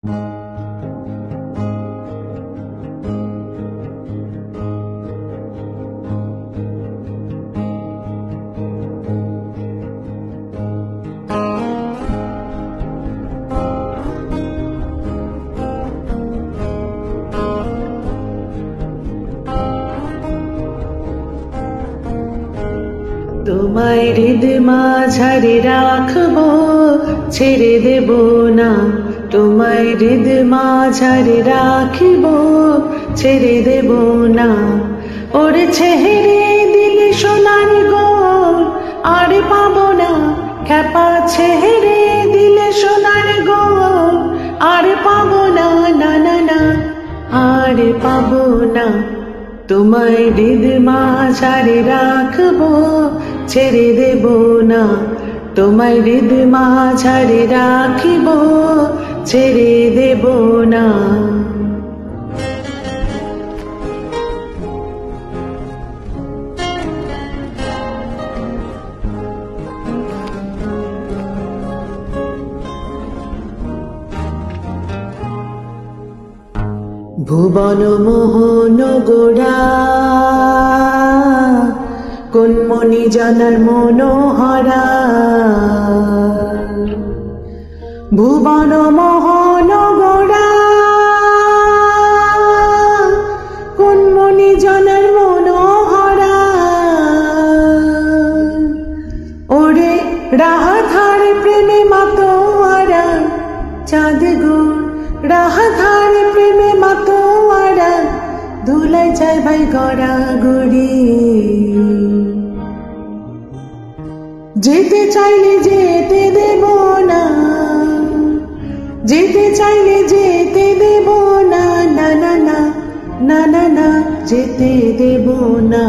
তোমায় হৃদ মাঝারে রাখবো, ছেড়ে দেব না। তোমায় হৃদ মাঝারে রাখিব, ছেড়ে দেব না। ওরে ছেড়ে দিলে সোনার গোল আর পাবো না। খ্যাপা ছেড়ে দিলে সোনার গোল আর পাবো না, না না না, আর পাবো না। তোমায় হৃদ মাঝারে রাখবো, ছেড়ে দেব না। তোমায় হৃদ মাঝারে রাখিব, ছেড়ে দেব না। ভুবন মোহন গোড়া, কোন মনি জানার মনোহরা। ভুবন মোহন গোড়া, কোন মনি জানার মনোহরা। ওরে রাহাধার প্রেমে মাতোয়ারা, চাঁদ গো রাহাধার প্রেমে মাতোয়ারা। ধুলাই যায় ভাই গড়া গড়ি, যেতে চাইলে যেতে দেব না। যেতে চাইলে যেতে দেব না, না না না, না না না, যেতে দেব না।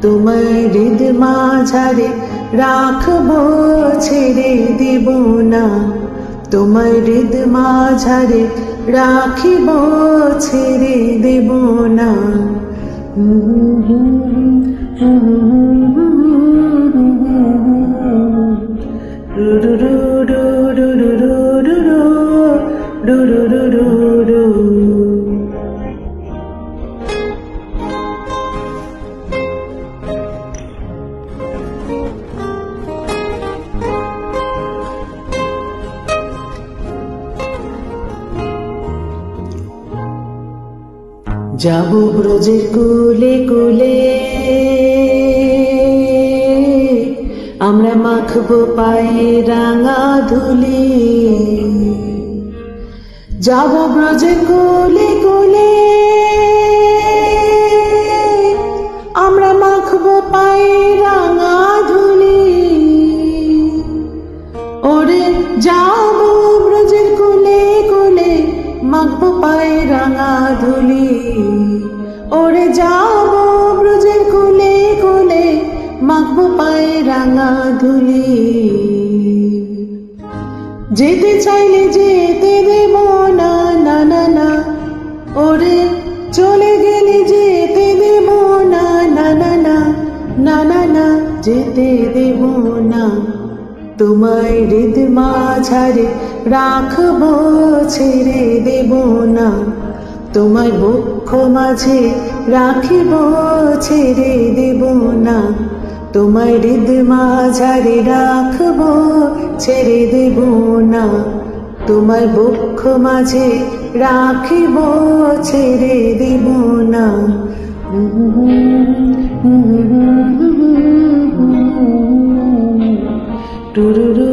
তোমায় হৃদ মাঝারে রাখবো, ছেড়ে দেব না। তোমায় হৃদ মাঝারে রাখিব, ছেড়ে দেব না। যাবো ব্রজের কুলে কুলে, আমরা মাখবো পায়ে রাঙা ধুলি। যাবো ব্রজের কুলে কুলে, আমরা মাখবো পায়ে রাঙা ধুলি। ওরে যাবো ব্রজের কুলে কুলে, মাখবো পায়ে রাঙা ধুলি। ওরে যাবো ব্রজের কুলে কুলে, মাখবো পায়ে রাঙা ধুলি। যেতে চাইলে যেতে দেব না, না না না। ওরে চলে গেলে যেতে দেব না, না না না, না না না, যেতে দেব না। তোমায় হৃদ মাঝারে রাখবো, ছেড়ে দেব না। তোমায় বক্ষ মাঝে রাখিব, ছেড়ে দেব না। তোমায় হৃদ মাঝারে রাখবো, ছেড়ে দেব না। তোমায় বক্ষ মাঝে রাখিব, ছেড়ে দেব না। টুরুরু